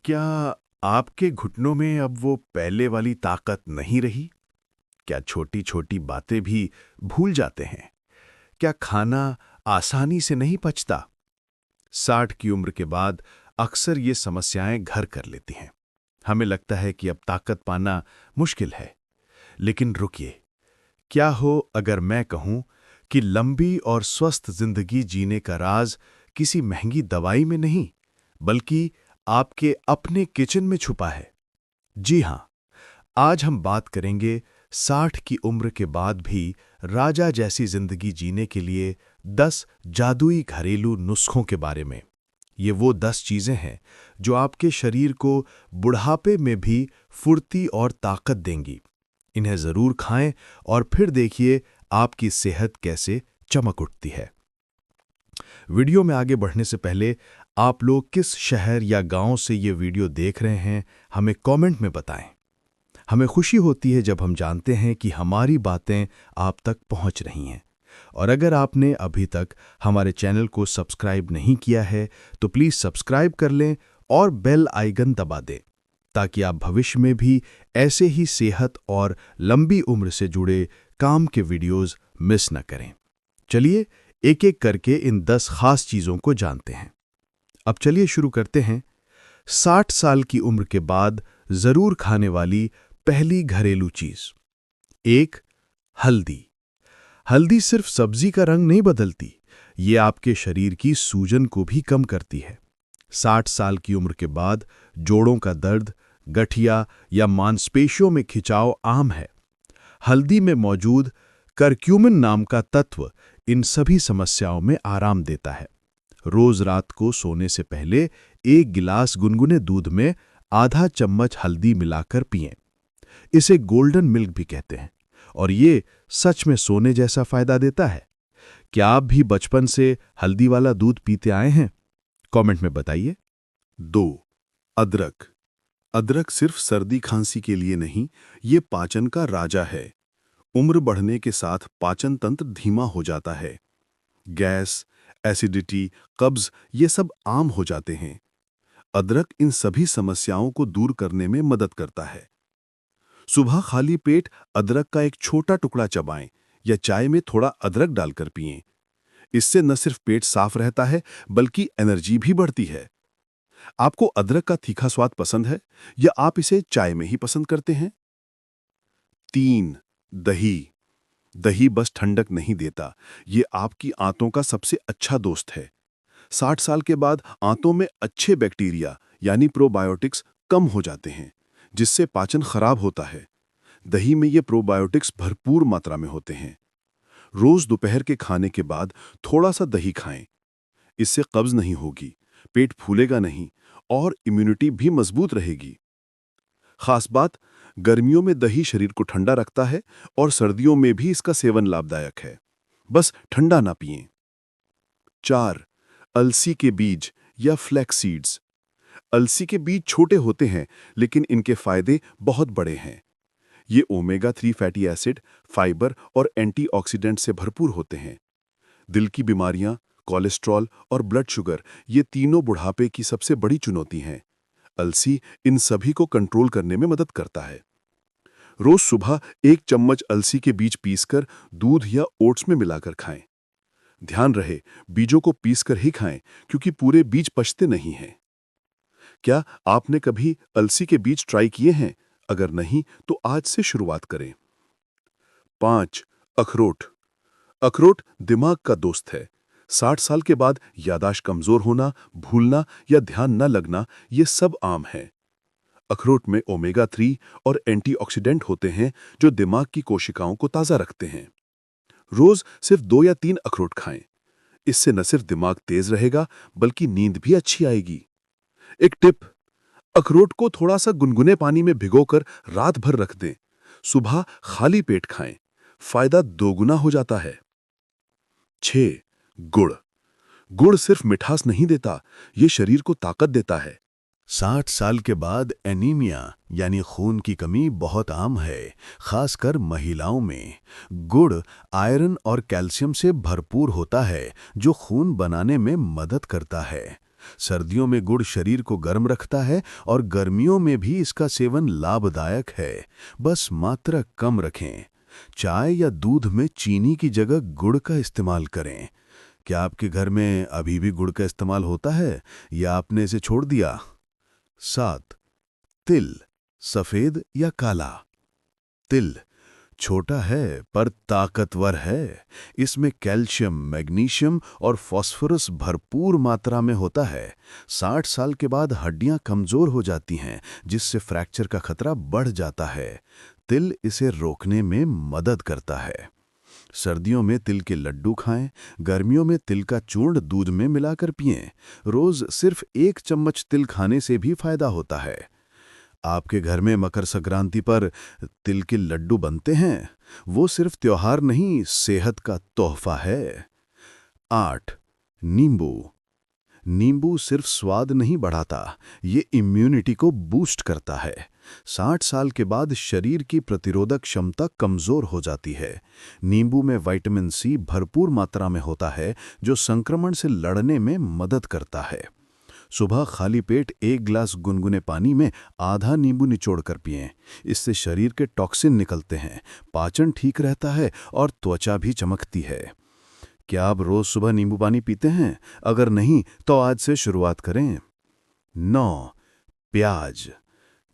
क्या आपके घुटनों में अब वो पहले वाली ताकत नहीं रही? क्या छोटी-छोटी बातें भी भूल जाते हैं? क्या खाना आसानी से नहीं पचता? 60 की उम्र के बाद अक्सर ये समस्याएं घर कर लेती हैं। हमें लगता है कि अब ताकत पाना मुश्किल है। लेकिन रुकिए, क्या हो अगर मैं कहूं कि लंबी और स्वस्थ जिंदगी जीने का राज किसी महंगी दवाई में नहीं, बल्कि आपके अपने किचन में छुपा है? जी हां, आज हम बात करेंगे 60 की उम्र के बाद भी राजा जैसी जिंदगी जीने के लिए 10 जादुई घरेलू नुस्खों के बारे में। ये वो 10 चीजें हैं जो आपके शरीर को बुढ़ापे में भी फुर्ती और ताकत देंगी। इन्हें जरूर खाएं और फिर देखिए आपकी सेहत कैसे चमक उठती है। वीडियो में आगे बढ़ने से पहले आप लोग किस शहर या गांव से ये वीडियो देख रहे हैं, हमें कमेंट में बताएं। हमें खुशी होती है जब हम जानते हैं कि हमारी बातें आप तक पहुंच रही हैं। और अगर आपने अभी तक हमारे चैनल को सब्सक्राइब नहीं किया है, तो प्लीज़ सब्सक्राइब कर लें और बेल आइकन दबा दें, ताकि आप भविष्य में भी ऐसे ही सेहत और लंबी उम्र से जुड़े काम के वीडियोस मिस न करें। चलिए एक-एक करके इन 10 खास चीज़ों को जानते हैं। अब चलिए शुरू करते हैं। 60 साल की उम्र के बाद जरूर खाने वाली पहली घरेलू चीज। 1. हल्दी। हल्दी सिर्फ सब्जी का रंग नहीं बदलती, ये आपके शरीर की सूजन को भी कम करती है। 60 साल की उम्र के बाद जोड़ों का दर्द, गठिया या मांसपेशियों में खिंचाव आम है। हल्दी में मौजूद करक्यूमिन नाम का तत्व इन सभी समस्याओं में आराम देता है। रोज रात को सोने से पहले 1 गिलास गुनगुने दूध में आधा चम्मच हल्दी मिलाकर पिएं। इसे गोल्डन मिल्क भी कहते हैं और ये सच में सोने जैसा फायदा देता है। क्या आप भी बचपन से हल्दी वाला दूध पीते आए हैं? कमेंट में बताइए। 2. अदरक। अदरक सिर्फ सर्दी खांसी के लिए नहीं, ये पाचन का राजा है। उम्र बढ़ने के साथ पाचन तंत्र धीमा हो जाता है। गैस, एसिडिटी, कब्ज ये सब आम हो जाते हैं। अदरक इन सभी समस्याओं को दूर करने में मदद करता है। सुबह खाली पेट अदरक का एक छोटा टुकड़ा चबाएं या चाय में थोड़ा अदरक डालकर पिएं। इससे न सिर्फ पेट साफ रहता है, बल्कि एनर्जी भी बढ़ती है। आपको अदरक का तीखा स्वाद पसंद है या आप इसे चाय में ही पसंद करते हैं? 3. दही। दही बस ठंडक नहीं देता, ये आपकी आंतों का सबसे अच्छा दोस्त है। 60 साल के बाद आंतों में अच्छे बैक्टीरिया यानी प्रोबायोटिक्स कम हो जाते हैं, जिससे पाचन खराब होता है। दही में ये प्रोबायोटिक्स भरपूर मात्रा में होते हैं। रोज दोपहर के खाने के बाद थोड़ा सा दही खाएं। इससे कब्ज नहीं होगी, पेट फूलेगा नहीं और इम्यूनिटी भी मजबूत रहेगी। खास बात, गर्मियों में दही शरीर को ठंडा रखता है और सर्दियों में भी इसका सेवन लाभदायक है। बस ठंडा ना पिएं। 4. अलसी के बीज या फ्लैक्स सीड्स। अलसी के बीज छोटे होते हैं, लेकिन इनके फायदे बहुत बड़े हैं। ये ओमेगा 3 फैटी एसिड, फाइबर और एंटीऑक्सीडेंट से भरपूर होते हैं। दिल की बीमारियां, कोलेस्ट्रॉल और ब्लड शुगर ये तीनों बुढ़ापे की सबसे बड़ी चुनौती हैं। अलसी इन सभी को कंट्रोल करने में मदद करता है। रोज सुबह 1 चम्मच अलसी के बीज पीसकर दूध या ओट्स में मिलाकर खाएं। ध्यान रहे, बीजों को पीसकर ही खाएं, क्योंकि पूरे बीज पचते नहीं हैं। क्या आपने कभी अलसी के बीज ट्राई किए हैं? अगर नहीं, तो आज से शुरुआत करें। 5. अखरोट। अखरोट दिमाग का दोस्त है। 60 साल के बाद यादाश्त कमजोर होना, भूलना या ध्यान न लगना ये सब आम है। अखरोट में ओमेगा 3 और एंटीऑक्सीडेंट होते हैं, जो दिमाग की कोशिकाओं को ताज़ा रखते हैं। रोज सिर्फ 2 या 3 अखरोट खाएं। इससे न सिर्फ दिमाग तेज रहेगा, बल्कि नींद भी अच्छी आएगी। एक टिप, अखरोट को थोड़ा सा गुनगुने पानी में भिगोकर रात भर रख दें। सुबह खाली पेट खाएं, फायदा दोगुना हो जाता है। 6. गुड़। गुड़ सिर्फ मिठास नहीं देता, ये शरीर को ताकत देता है। 60 साल के बाद एनीमिया यानी खून की कमी बहुत आम है, खासकर महिलाओं में। गुड़ आयरन और कैल्शियम से भरपूर होता है, जो खून बनाने में मदद करता है। सर्दियों में गुड़ शरीर को गर्म रखता है और गर्मियों में भी इसका सेवन लाभदायक है। बस मात्रा कम रखें। चाय या दूध में चीनी की जगह गुड़ का इस्तेमाल करें। क्या आपके घर में अभी भी गुड़ का इस्तेमाल होता है या आपने इसे छोड़ दिया? 7. तिल, सफेद या काला? तिल छोटा है पर ताकतवर है। इसमें कैल्शियम, मैग्नीशियम और फास्फोरस भरपूर मात्रा में होता है। 60 साल के बाद हड्डियां कमजोर हो जाती हैं, जिससे फ्रैक्चर का खतरा बढ़ जाता है। तिल इसे रोकने में मदद करता है। सर्दियों में तिल के लड्डू खाएं। गर्मियों में तिल का चूर्ण दूध में मिलाकर पिएं। रोज सिर्फ 1 चम्मच तिल खाने से भी फायदा होता है। आपके घर में मकर संक्रांति पर तिल के लड्डू बनते हैं? वो सिर्फ त्योहार नहीं, सेहत का तोहफा है। 8. नींबू। नींबू सिर्फ स्वाद नहीं बढ़ाता, ये इम्यूनिटी को बूस्ट करता है। 60 साल के बाद शरीर की प्रतिरोधक क्षमता कमजोर हो जाती है। नींबू में विटामिन सी भरपूर मात्रा में होता है, जो संक्रमण से लड़ने में मदद करता है। सुबह खाली पेट 1 गिलास गुनगुने पानी में आधा नींबू निचोड़कर पिएं। इससे शरीर के टॉक्सिन निकलते हैं, पाचन ठीक रहता है और त्वचा भी चमकती है। क्या आप रोज सुबह नींबू पानी पीते हैं? अगर नहीं तो आज से शुरुआत करें। 9. प्याज।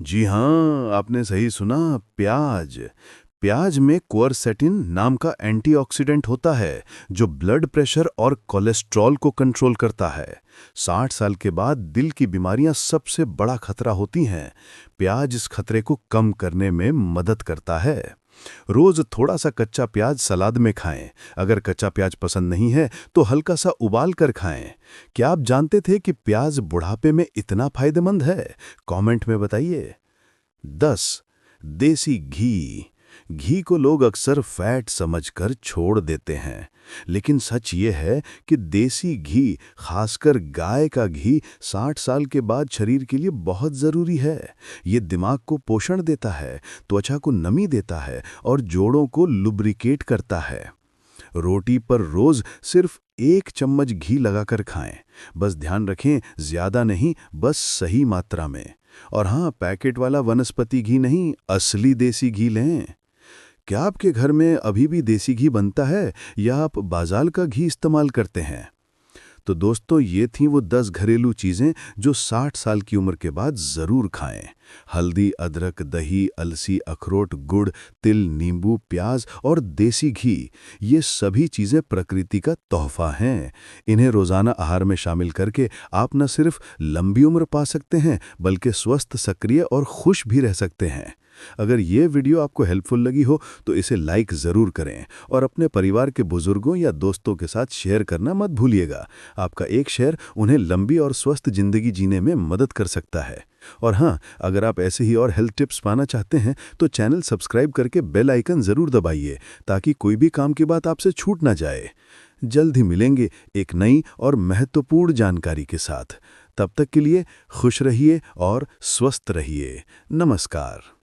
जी हां, आपने सही सुना, प्याज। प्याज में क्वरसेटिन नाम का एंटीऑक्सीडेंट होता है, जो ब्लड प्रेशर और कोलेस्ट्रॉल को कंट्रोल करता है। 60 साल के बाद दिल की बीमारियां सबसे बड़ा खतरा होती हैं। प्याज इस खतरे को कम करने में मदद करता है। रोज थोड़ा सा कच्चा प्याज सलाद में खाएं। अगर कच्चा प्याज पसंद नहीं है तो हल्का सा उबाल कर खाएं। क्या आप जानते थे कि प्याज बुढ़ापे में इतना फायदेमंद है? कमेंट में बताइए। 10. देसी घी। घी को लोग अक्सर फैट समझकर छोड़ देते हैं, लेकिन सच ये है कि देसी घी, खासकर गाय का घी, 60 साल के बाद शरीर के लिए बहुत ज़रूरी है। ये दिमाग को पोषण देता है, त्वचा को नमी देता है और जोड़ों को लुब्रिकेट करता है। रोटी पर रोज सिर्फ 1 चम्मच घी लगाकर खाएं। बस ध्यान रखें, ज़्यादा नहीं, बस सही मात्रा में। और हाँ, पैकेट वाला वनस्पति घी नहीं, असली देसी घी लें। क्या आपके घर में अभी भी देसी घी बनता है या आप बाजार का घी इस्तेमाल करते हैं? तो दोस्तों, ये थीं वो 10 घरेलू चीज़ें जो 60 साल की उम्र के बाद ज़रूर खाएं। हल्दी, अदरक, दही, अलसी, अखरोट, गुड़, तिल, नींबू, प्याज और देसी घी, ये सभी चीज़ें प्रकृति का तोहफा हैं। इन्हें रोज़ाना आहार में शामिल करके आप न सिर्फ लंबी उम्र पा सकते हैं, बल्कि स्वस्थ, सक्रिय और खुश भी रह सकते हैं। अगर ये वीडियो आपको हेल्पफुल लगी हो तो इसे लाइक ज़रूर करें और अपने परिवार के बुजुर्गों या दोस्तों के साथ शेयर करना मत भूलिएगा। आपका एक शेयर उन्हें लंबी और स्वस्थ जिंदगी जीने में मदद कर सकता है। और हाँ, अगर आप ऐसे ही और हेल्थ टिप्स पाना चाहते हैं तो चैनल सब्सक्राइब करके बेल आइकन ज़रूर दबाइए, ताकि कोई भी काम की बात आपसे छूट ना जाए। जल्द ही मिलेंगे एक नई और महत्वपूर्ण जानकारी के साथ। तब तक के लिए खुश रहिए और स्वस्थ रहिए। नमस्कार।